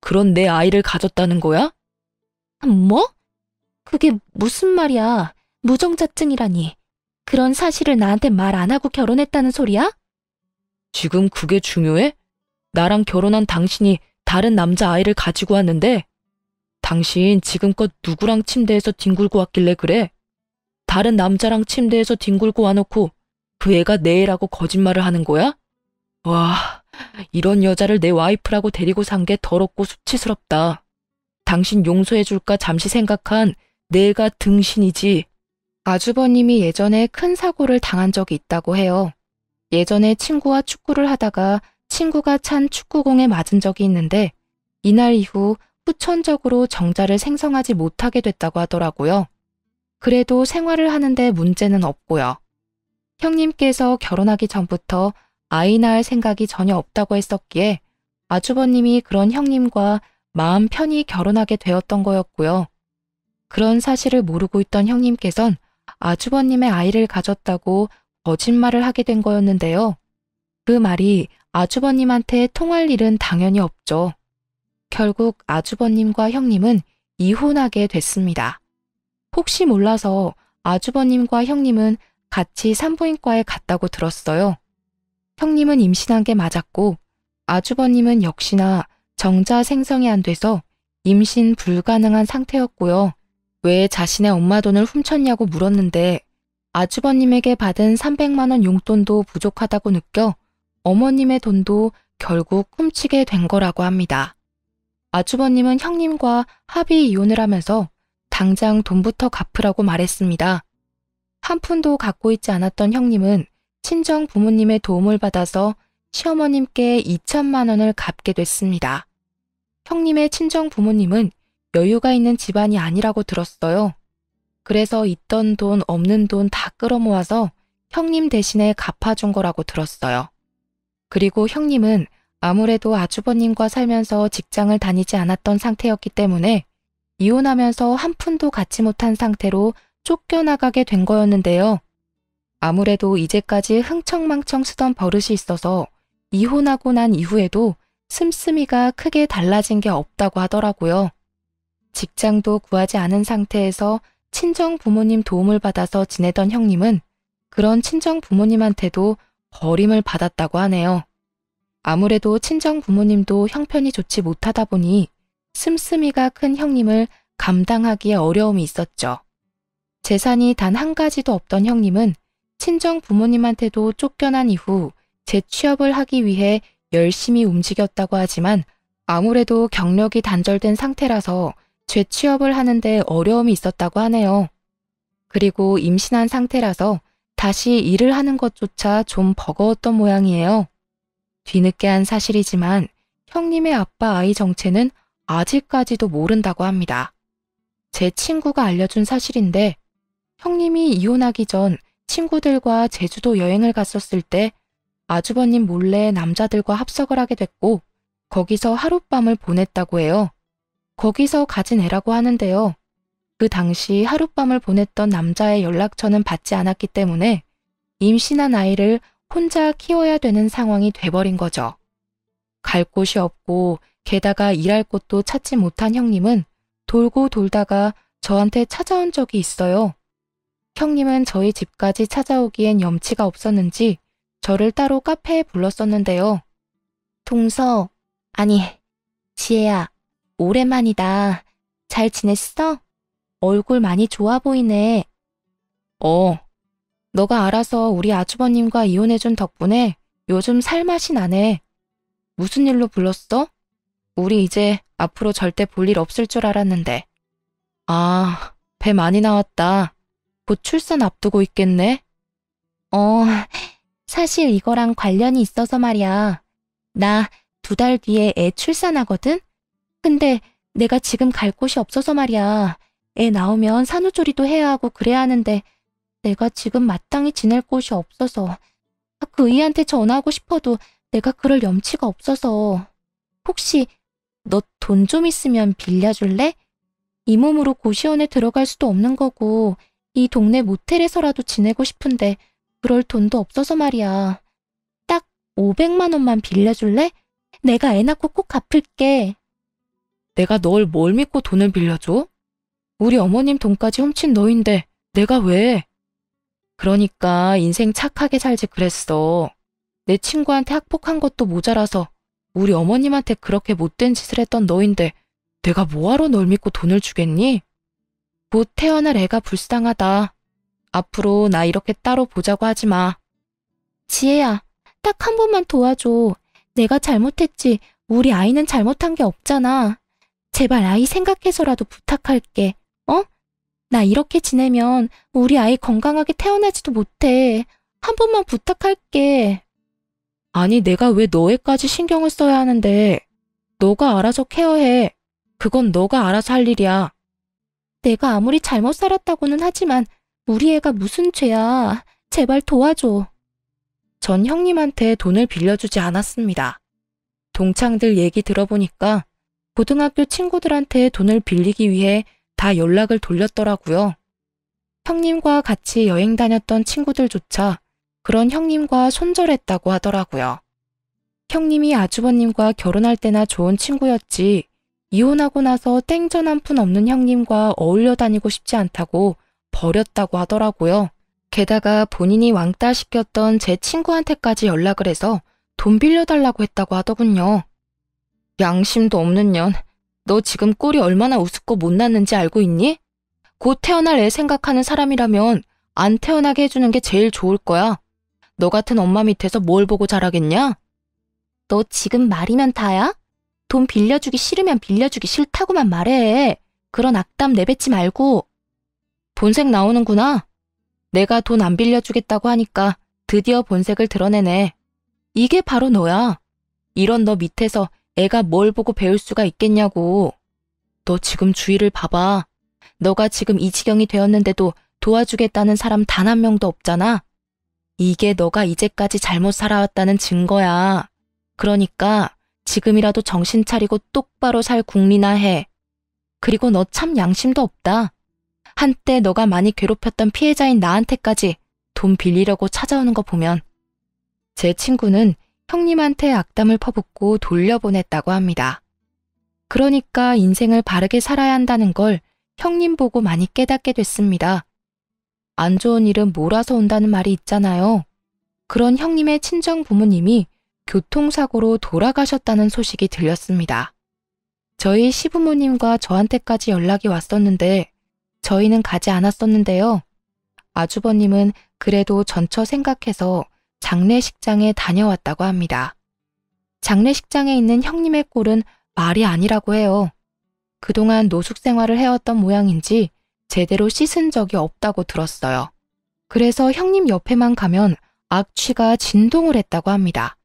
[SPEAKER 1] 그런 내 아이를 가졌다는 거야?
[SPEAKER 2] 뭐? 그게 무슨 말이야? 무정자증이라니. 그런 사실을 나한테 말 안 하고 결혼했다는 소리야?
[SPEAKER 1] 지금 그게 중요해? 나랑 결혼한 당신이 다른 남자 아이를 가지고 왔는데 당신 지금껏 누구랑 침대에서 뒹굴고 왔길래 그래? 다른 남자랑 침대에서 뒹굴고 와놓고 그 애가 내 애라고 거짓말을 하는 거야? 와, 이런 여자를 내 와이프라고 데리고 산 게 더럽고 수치스럽다. 당신 용서해줄까 잠시 생각한 내가 등신이지. 아주버님이 예전에 큰 사고를 당한 적이 있다고 해요. 예전에 친구와 축구를 하다가 친구가 찬 축구공에 맞은 적이 있는데 이날 이후 후천적으로 정자를 생성하지 못하게 됐다고 하더라고요. 그래도 생활을 하는데 문제는 없고요. 형님께서 결혼하기 전부터 아이 낳을 생각이 전혀 없다고 했었기에 아주버님이 그런 형님과 마음 편히 결혼하게 되었던 거였고요. 그런 사실을 모르고 있던 형님께선 아주버님의 아이를 가졌다고 거짓말을 하게 된 거였는데요. 그 말이 아주버님한테 통할 일은 당연히 없죠. 결국 아주버님과 형님은 이혼하게 됐습니다. 혹시 몰라서 아주버님과 형님은 같이 산부인과에 갔다고 들었어요. 형님은 임신한 게 맞았고 아주버님은 역시나 정자 생성이 안 돼서 임신 불가능한 상태였고요. 왜 자신의 엄마 돈을 훔쳤냐고 물었는데 아주버님에게 받은 300만 원 용돈도 부족하다고 느껴 어머님의 돈도 결국 훔치게 된 거라고 합니다. 아주버님은 형님과 합의 이혼을 하면서 당장 돈부터 갚으라고 말했습니다. 한 푼도 갖고 있지 않았던 형님은 친정 부모님의 도움을 받아서 시어머님께 2천만 원을 갚게 됐습니다. 형님의 친정 부모님은 여유가 있는 집안이 아니라고 들었어요. 그래서 있던 돈 없는 돈 다 끌어모아서 형님 대신에 갚아준 거라고 들었어요. 그리고 형님은 아무래도 아주버님과 살면서 직장을 다니지 않았던 상태였기 때문에 이혼하면서 한 푼도 갖지 못한 상태로 쫓겨나가게 된 거였는데요. 아무래도 이제까지 흥청망청 쓰던 버릇이 있어서 이혼하고 난 이후에도 씀씀이가 크게 달라진 게 없다고 하더라고요. 직장도 구하지 않은 상태에서 친정 부모님 도움을 받아서 지내던 형님은 그런 친정 부모님한테도 버림을 받았다고 하네요. 아무래도 친정 부모님도 형편이 좋지 못하다 보니 씀씀이가 큰 형님을 감당하기에 어려움이 있었죠. 재산이 단 한 가지도 없던 형님은 친정 부모님한테도 쫓겨난 이후 재취업을 하기 위해 열심히 움직였다고 하지만 아무래도 경력이 단절된 상태라서 재취업을 하는데 어려움이 있었다고 하네요. 그리고 임신한 상태라서 다시 일을 하는 것조차 좀 버거웠던 모양이에요. 뒤늦게 한 사실이지만 형님의 아빠 아이 정체는 아직까지도 모른다고 합니다. 제 친구가 알려준 사실인데 형님이 이혼하기 전 친구들과 제주도 여행을 갔었을 때 아주버님 몰래 남자들과 합석을 하게 됐고 거기서 하룻밤을 보냈다고 해요. 거기서 가진 애라고 하는데요. 그 당시 하룻밤을 보냈던 남자의 연락처는 받지 않았기 때문에 임신한 아이를 혼자 키워야 되는 상황이 돼버린 거죠. 갈 곳이 없고 게다가 일할 곳도 찾지 못한 형님은 돌고 돌다가 저한테 찾아온 적이 있어요. 형님은 저희 집까지 찾아오기엔 염치가 없었는지 저를 따로 카페에 불렀었는데요. 동서, 아니, 지혜야, 오랜만이다. 잘 지냈어? 얼굴 많이 좋아 보이네. 너가 알아서 우리 아주버님과 이혼해준 덕분에 요즘 살맛이 나네. 무슨 일로 불렀어? 우리 이제 앞으로 절대 볼 일 없을 줄 알았는데. 아, 배 많이 나왔다. 곧 출산 앞두고 있겠네?
[SPEAKER 2] 사실 이거랑 관련이 있어서 말이야. 나 2달 뒤에 애 출산하거든? 근데 내가 지금 갈 곳이 없어서 말이야. 애 나오면 산후조리도 해야 하고 그래야 하는데 내가 지금 마땅히 지낼 곳이 없어서 그 의한테 전화하고 싶어도 내가 그럴 염치가 없어서 혹시 너 돈 좀 있으면 빌려줄래? 이 몸으로 고시원에 들어갈 수도 없는 거고 이 동네 모텔에서라도 지내고 싶은데 그럴 돈도 없어서 말이야. 딱 500만 원만 빌려줄래? 내가 애 낳고 꼭 갚을게.
[SPEAKER 1] 내가 널 뭘 믿고 돈을 빌려줘? 우리 어머님 돈까지 훔친 너인데 내가 왜? 그러니까 인생 착하게 살지 그랬어. 내 친구한테 학폭한 것도 모자라서 우리 어머님한테 그렇게 못된 짓을 했던 너인데 내가 뭐하러 널 믿고 돈을 주겠니? 곧 태어날 애가 불쌍하다. 앞으로 나 이렇게 따로 보자고 하지 마.
[SPEAKER 2] 지혜야, 딱 한 번만 도와줘. 내가 잘못했지. 우리 아이는 잘못한 게 없잖아. 제발 아이 생각해서라도 부탁할게. 어? 나 이렇게 지내면 우리 아이 건강하게 태어나지도 못해. 한 번만 부탁할게. 아니, 내가 왜 너애까지 신경을 써야 하는데. 너가 알아서 케어해. 그건 너가 알아서 할 일이야. 내가 아무리 잘못 살았다고는 하지만 우리 애가 무슨 죄야. 제발 도와줘. 전 형님한테 돈을 빌려주지 않았습니다. 동창들 얘기 들어보니까 고등학교 친구들한테 돈을 빌리기 위해 다 연락을 돌렸더라고요. 형님과 같이 여행 다녔던 친구들조차 그런 형님과 손절했다고 하더라고요. 형님이 아주버님과 결혼할 때나 좋은 친구였지 이혼하고 나서 땡전 한 푼 없는 형님과 어울려 다니고 싶지 않다고 버렸다고 하더라고요. 게다가 본인이 왕따 시켰던 제 친구한테까지 연락을 해서 돈 빌려달라고 했다고 하더군요. 양심도 없는 년, 너 지금 꼴이 얼마나 우습고 못났는지 알고 있니? 곧 태어날 애 생각하는 사람이라면 안 태어나게 해주는 게 제일 좋을 거야. 너 같은 엄마 밑에서 뭘 보고 자라겠냐? 너 지금 말이면 다야? 돈 빌려주기 싫으면 빌려주기 싫다고만 말해. 그런 악담 내뱉지 말고. 본색 나오는구나. 내가 돈 안 빌려주겠다고 하니까 드디어 본색을 드러내네. 이게 바로 너야. 이런 너 밑에서 애가 뭘 보고 배울 수가 있겠냐고. 너 지금 주위를 봐봐. 너가 지금 이 지경이 되었는데도 도와주겠다는 사람 단 한 명도 없잖아. 이게 너가 이제까지 잘못 살아왔다는 증거야. 그러니까 지금이라도 정신 차리고 똑바로 살 궁리나 해. 그리고 너 참 양심도 없다. 한때 너가 많이 괴롭혔던 피해자인 나한테까지 돈 빌리려고 찾아오는 거 보면. 제 친구는 형님한테 악담을 퍼붓고 돌려보냈다고 합니다. 그러니까 인생을 바르게 살아야 한다는 걸 형님 보고 많이 깨닫게 됐습니다. 안 좋은 일은 몰아서 온다는 말이 있잖아요. 그런 형님의 친정 부모님이 교통사고로 돌아가셨다는 소식이 들렸습니다. 저희 시부모님과 저한테까지 연락이 왔었는데 저희는 가지 않았었는데요. 아주버님은 그래도 전처 생각해서 장례식장에 다녀왔다고 합니다. 장례식장에 있는 형님의 꼴은 말이 아니라고 해요. 그동안 노숙 생활을 해왔던 모양인지 제대로 씻은 적이 없다고 들었어요. 그래서 형님 옆에만 가면 악취가 진동을 했다고 합니다.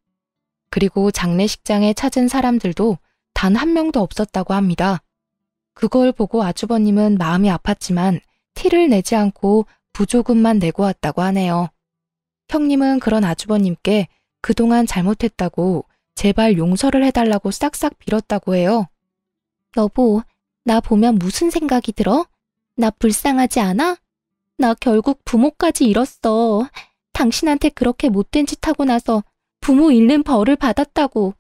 [SPEAKER 2] 그리고 장례식장에 찾은 사람들도 단 한 명도 없었다고 합니다. 그걸 보고 아주버님은 마음이 아팠지만 티를 내지 않고 부조금만 내고 왔다고 하네요. 형님은 그런 아주버님께 그동안 잘못했다고 제발 용서를 해달라고 싹싹 빌었다고 해요. 여보, 나 보면 무슨 생각이 들어? 나 불쌍하지 않아? 나 결국 부모까지 잃었어. 당신한테 그렇게 못된 짓 하고 나서 부모 잃는 벌을 받았다고.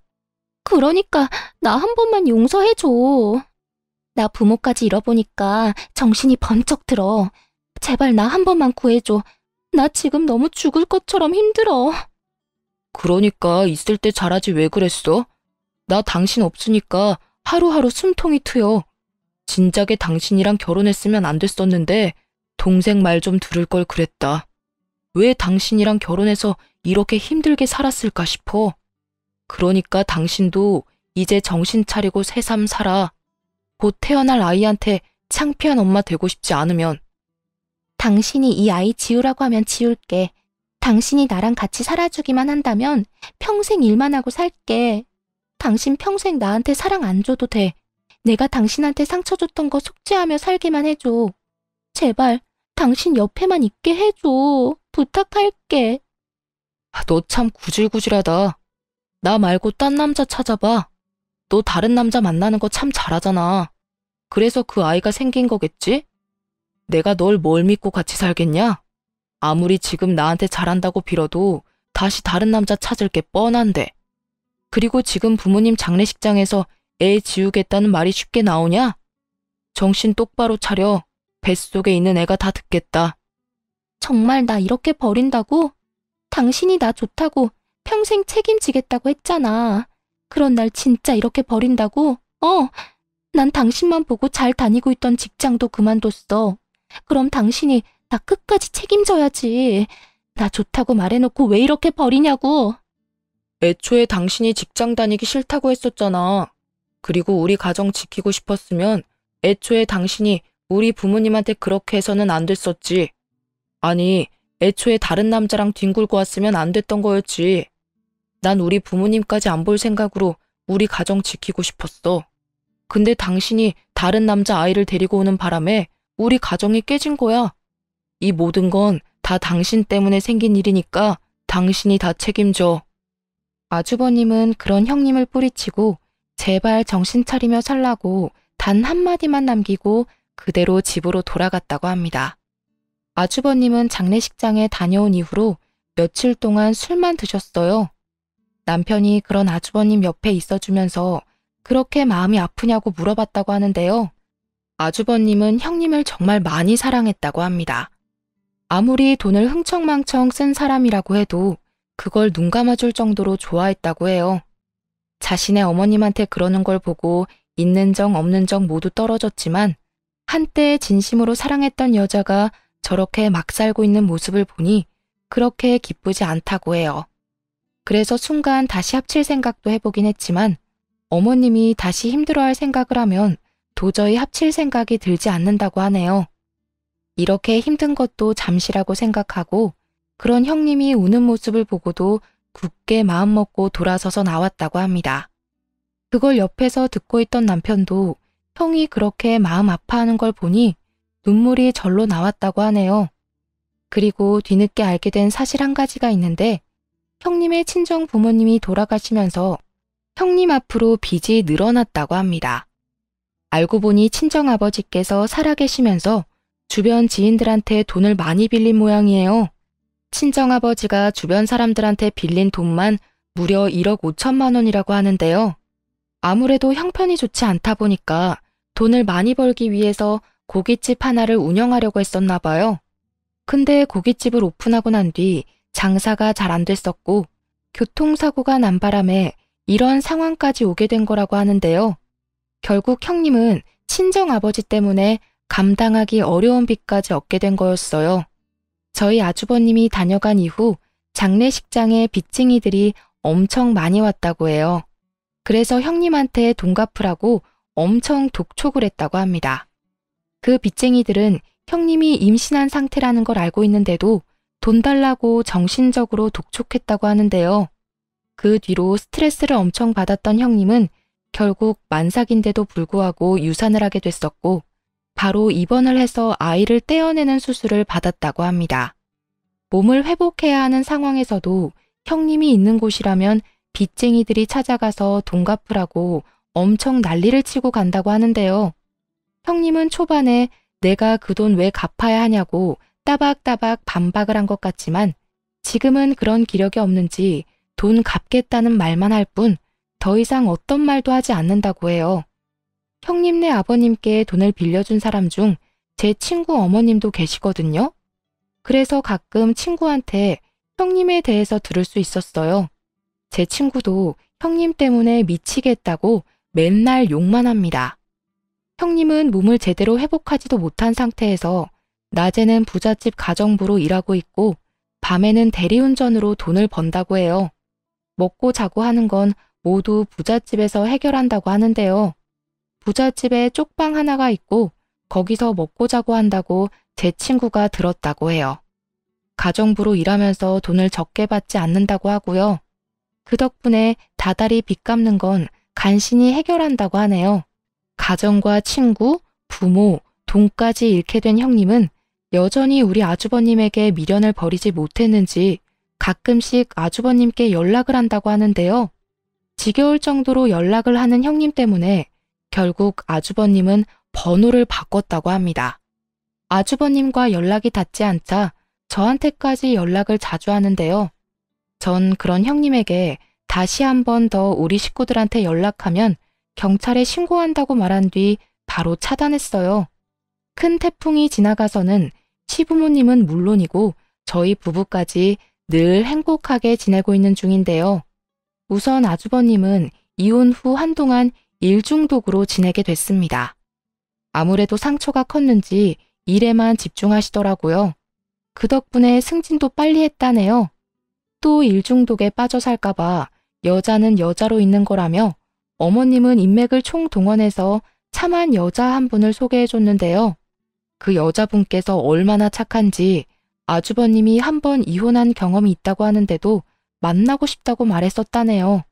[SPEAKER 2] 그러니까 나 한 번만 용서해줘. 나 부모까지 잃어보니까 정신이 번쩍 들어. 제발 나 한 번만 구해줘. 나 지금 너무 죽을 것처럼 힘들어. 그러니까 있을 때 잘하지 왜 그랬어? 나 당신 없으니까 하루하루 숨통이 트여. 진작에 당신이랑 결혼했으면 안 됐었는데 동생 말 좀 들을 걸 그랬다. 왜 당신이랑 결혼해서 이렇게 힘들게 살았을까 싶어. 그러니까 당신도 이제 정신 차리고 새삼 살아. 곧 태어날 아이한테 창피한 엄마 되고 싶지 않으면. 당신이 이 아이 지우라고 하면 지울게. 당신이 나랑 같이 살아주기만 한다면 평생 일만 하고 살게. 당신 평생 나한테 사랑 안 줘도 돼. 내가 당신한테 상처 줬던 거 속죄하며 살기만 해줘. 제발 당신 옆에만 있게 해줘. 부탁할게. 너 참 구질구질하다. 나 말고 딴 남자 찾아봐. 너 다른 남자 만나는 거 참 잘하잖아. 그래서 그 아이가 생긴 거겠지? 내가 널 뭘 믿고 같이 살겠냐? 아무리 지금 나한테 잘한다고 빌어도 다시 다른 남자 찾을 게 뻔한데. 그리고 지금 부모님 장례식장에서 애 지우겠다는 말이 쉽게 나오냐? 정신 똑바로 차려. 뱃속에 있는 애가 다 듣겠다. 정말 나 이렇게 버린다고? 당신이 나 좋다고 평생 책임지겠다고 했잖아. 그런 날 진짜 이렇게 버린다고? 난 당신만 보고 잘 다니고 있던 직장도 그만뒀어. 그럼 당신이 나 끝까지 책임져야지. 나 좋다고 말해놓고 왜 이렇게 버리냐고.
[SPEAKER 1] 애초에 당신이 직장 다니기 싫다고 했었잖아. 그리고 우리 가정 지키고 싶었으면 애초에 당신이 우리 부모님한테 그렇게 해서는 안 됐었지. 아니, 애초에 다른 남자랑 뒹굴고 왔으면 안 됐던 거였지. 난 우리 부모님까지 안 볼 생각으로 우리 가정 지키고 싶었어. 근데 당신이 다른 남자 아이를 데리고 오는 바람에 우리 가정이 깨진 거야. 이 모든 건 다 당신 때문에 생긴 일이니까 당신이 다 책임져.
[SPEAKER 2] 아주버님은 그런 형님을 뿌리치고 제발 정신 차리며 살라고 단 한마디만 남기고 그대로 집으로 돌아갔다고 합니다. 아주버님은 장례식장에 다녀온 이후로 며칠 동안 술만 드셨어요. 남편이 그런 아주버님 옆에 있어주면서 그렇게 마음이 아프냐고 물어봤다고 하는데요. 아주버님은 형님을 정말 많이 사랑했다고 합니다. 아무리 돈을 흥청망청 쓴 사람이라고 해도 그걸 눈 감아줄 정도로 좋아했다고 해요. 자신의 어머님한테 그러는 걸 보고 있는 정 없는 정 모두 떨어졌지만 한때 진심으로 사랑했던 여자가 저렇게 막 살고 있는 모습을 보니 그렇게 기쁘지 않다고 해요. 그래서 순간 다시 합칠 생각도 해보긴 했지만 어머님이 다시 힘들어할 생각을 하면 도저히 합칠 생각이 들지 않는다고 하네요. 이렇게 힘든 것도 잠시라고 생각하고 그런 형님이 우는 모습을 보고도 굳게 마음먹고 돌아서서 나왔다고 합니다. 그걸 옆에서 듣고 있던 남편도 형이 그렇게 마음 아파하는 걸 보니 눈물이 절로 나왔다고 하네요. 그리고 뒤늦게 알게 된 사실 한 가지가 있는데 형님의 친정 부모님이 돌아가시면서 형님 앞으로 빚이 늘어났다고 합니다. 알고 보니 친정아버지께서 살아계시면서 주변 지인들한테 돈을 많이 빌린 모양이에요. 친정아버지가 주변 사람들한테 빌린 돈만 무려 1억 5천만 원이라고 하는데요. 아무래도 형편이 좋지 않다 보니까 돈을 많이 벌기 위해서 고깃집 하나를 운영하려고 했었나 봐요. 근데 고깃집을 오픈하고 난 뒤 장사가 잘 안 됐었고 교통사고가 난 바람에 이런 상황까지 오게 된 거라고 하는데요. 결국 형님은 친정아버지 때문에 감당하기 어려운 빚까지 얻게 된 거였어요. 저희 아주버님이 다녀간 이후 장례식장에 빚쟁이들이 엄청 많이 왔다고 해요. 그래서 형님한테 돈 갚으라고 엄청 독촉을 했다고 합니다. 그 빚쟁이들은 형님이 임신한 상태라는 걸 알고 있는데도 돈 달라고 정신적으로 독촉했다고 하는데요. 그 뒤로 스트레스를 엄청 받았던 형님은 결국 만삭인데도 불구하고 유산을 하게 됐었고 바로 입원을 해서 아이를 떼어내는 수술을 받았다고 합니다. 몸을 회복해야 하는 상황에서도 형님이 있는 곳이라면 빚쟁이들이 찾아가서 돈 갚으라고 엄청 난리를 치고 간다고 하는데요. 형님은 초반에 내가 그 돈 왜 갚아야 하냐고 따박따박 반박을 한 것 같지만 지금은 그런 기력이 없는지 돈 갚겠다는 말만 할 뿐 더 이상 어떤 말도 하지 않는다고 해요. 형님네 아버님께 돈을 빌려준 사람 중 제 친구 어머님도 계시거든요. 그래서 가끔 친구한테 형님에 대해서 들을 수 있었어요. 제 친구도 형님 때문에 미치겠다고 맨날 욕만 합니다. 형님은 몸을 제대로 회복하지도 못한 상태에서 낮에는 부잣집 가정부로 일하고 있고 밤에는 대리운전으로 돈을 번다고 해요. 먹고 자고 하는 건 모두 부잣집에서 해결한다고 하는데요. 부잣집에 쪽방 하나가 있고 거기서 먹고 자고 한다고 제 친구가 들었다고 해요. 가정부로 일하면서 돈을 적게 받지 않는다고 하고요. 그 덕분에 다달이 빚 갚는 건 간신히 해결한다고 하네요. 가정과 친구, 부모, 돈까지 잃게 된 형님은 여전히 우리 아주버님에게 미련을 버리지 못했는지 가끔씩 아주버님께 연락을 한다고 하는데요. 지겨울 정도로 연락을 하는 형님 때문에 결국 아주버님은 번호를 바꿨다고 합니다. 아주버님과 연락이 닿지 않자 저한테까지 연락을 자주 하는데요. 전 그런 형님에게 다시 한 번 더 우리 식구들한테 연락하면 경찰에 신고한다고 말한 뒤 바로 차단했어요. 큰 태풍이 지나가서는 시부모님은 물론이고 저희 부부까지 늘 행복하게 지내고 있는 중인데요. 우선 아주버님은 이혼 후 한동안 일중독으로 지내게 됐습니다. 아무래도 상처가 컸는지 일에만 집중하시더라고요. 그 덕분에 승진도 빨리 했다네요. 또 일중독에 빠져 살까봐 여자는 여자로 있는 거라며 어머님은 인맥을 총동원해서 참한 여자 한 분을 소개해 줬는데요. 그 여자분께서 얼마나 착한지 아주버님이 한 번 이혼한 경험이 있다고 하는데도 만나고 싶다고 말했었다네요.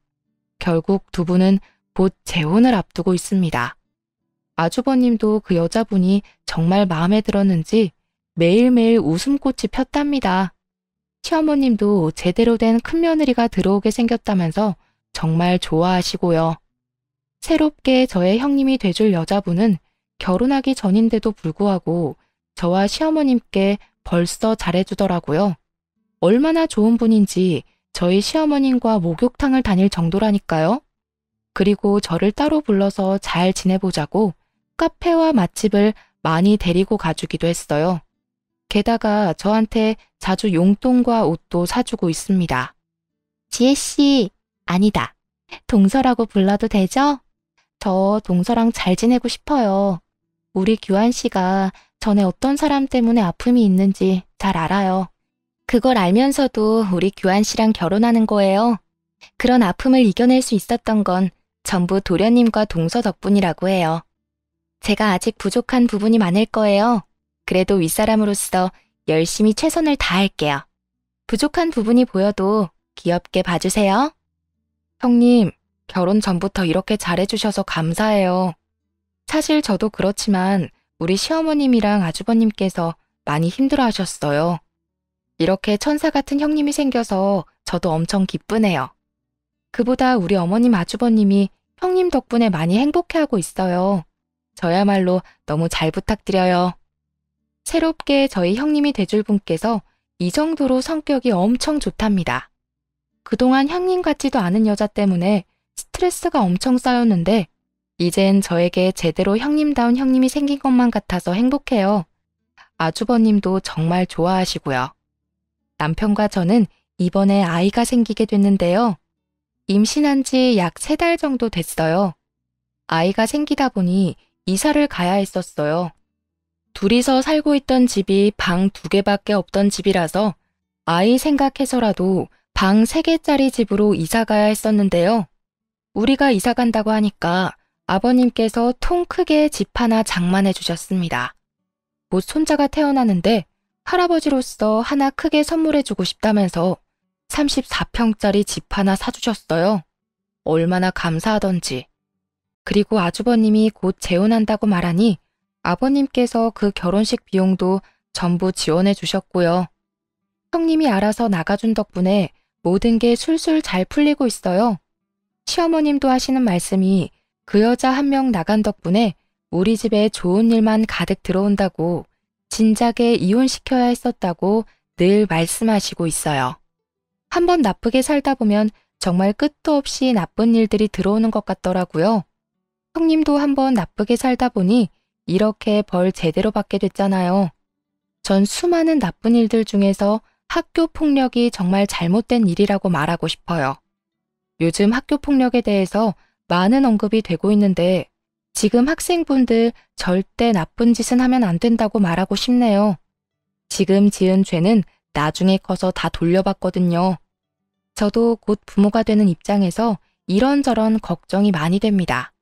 [SPEAKER 2] 결국 두 분은 곧 재혼을 앞두고 있습니다. 아주버님도 그 여자분이 정말 마음에 들었는지 매일매일 웃음꽃이 폈답니다. 시어머님도 제대로 된 큰며느리가 들어오게 생겼다면서 정말 좋아하시고요. 새롭게 저의 형님이 돼줄 여자분은 결혼하기 전인데도 불구하고 저와 시어머님께 벌써 잘해주더라고요. 얼마나 좋은 분인지 저희 시어머님과 목욕탕을 다닐 정도라니까요. 그리고 저를 따로 불러서 잘 지내보자고 카페와 맛집을 많이 데리고 가주기도 했어요. 게다가 저한테 자주 용돈과 옷도 사주고 있습니다. 지혜씨, 아니다. 동서라고 불러도 되죠? 저 동서랑 잘 지내고 싶어요. 우리 규환씨가 전에 어떤 사람 때문에 아픔이 있는지 잘 알아요. 그걸 알면서도 우리 규환씨랑 결혼하는 거예요. 그런 아픔을 이겨낼 수 있었던 건 전부 도련님과 동서 덕분이라고 해요. 제가 아직 부족한 부분이 많을 거예요. 그래도 윗사람으로서 열심히 최선을 다할게요. 부족한 부분이 보여도 귀엽게 봐주세요. 형님, 결혼 전부터 이렇게 잘해주셔서 감사해요. 사실 저도 그렇지만 우리 시어머님이랑 아주버님께서 많이 힘들어하셨어요. 이렇게 천사 같은 형님이 생겨서 저도 엄청 기쁘네요. 그보다 우리 어머님 아주버님이 형님 덕분에 많이 행복해하고 있어요. 저야말로 너무 잘 부탁드려요. 새롭게 저희 형님이 돼줄 분께서 이 정도로 성격이 엄청 좋답니다. 그동안 형님 같지도 않은 여자 때문에 스트레스가 엄청 쌓였는데 이젠 저에게 제대로 형님다운 형님이 생긴 것만 같아서 행복해요. 아주버님도 정말 좋아하시고요. 남편과 저는 이번에 아이가 생기게 됐는데요. 임신한 지 약 3달 정도 됐어요. 아이가 생기다 보니 이사를 가야 했었어요. 둘이서 살고 있던 집이 방 2개밖에 없던 집이라서 아이 생각해서라도 방 3개짜리 집으로 이사 가야 했었는데요. 우리가 이사 간다고 하니까 아버님께서 통 크게 집 하나 장만해 주셨습니다. 곧 손자가 태어나는데 할아버지로서 하나 크게 선물해 주고 싶다면서 34평짜리 집 하나 사주셨어요. 얼마나 감사하던지. 그리고 아주버님이 곧 재혼한다고 말하니 아버님께서 그 결혼식 비용도 전부 지원해 주셨고요. 형님이 알아서 나가준 덕분에 모든 게 술술 잘 풀리고 있어요. 시어머님도 하시는 말씀이 그 여자 한 명 나간 덕분에 우리 집에 좋은 일만 가득 들어온다고 진작에 이혼시켜야 했었다고 늘 말씀하시고 있어요. 한번 나쁘게 살다 보면 정말 끝도 없이 나쁜 일들이 들어오는 것 같더라고요. 형님도 한번 나쁘게 살다 보니 이렇게 벌 제대로 받게 됐잖아요. 전 수많은 나쁜 일들 중에서 학교 폭력이 정말 잘못된 일이라고 말하고 싶어요. 요즘 학교 폭력에 대해서 많은 언급이 되고 있는데 지금 학생분들 절대 나쁜 짓은 하면 안 된다고 말하고 싶네요. 지금 지은 죄는 나중에 커서 다 돌려받거든요. 저도 곧 부모가 되는 입장에서 이런저런 걱정이 많이 됩니다.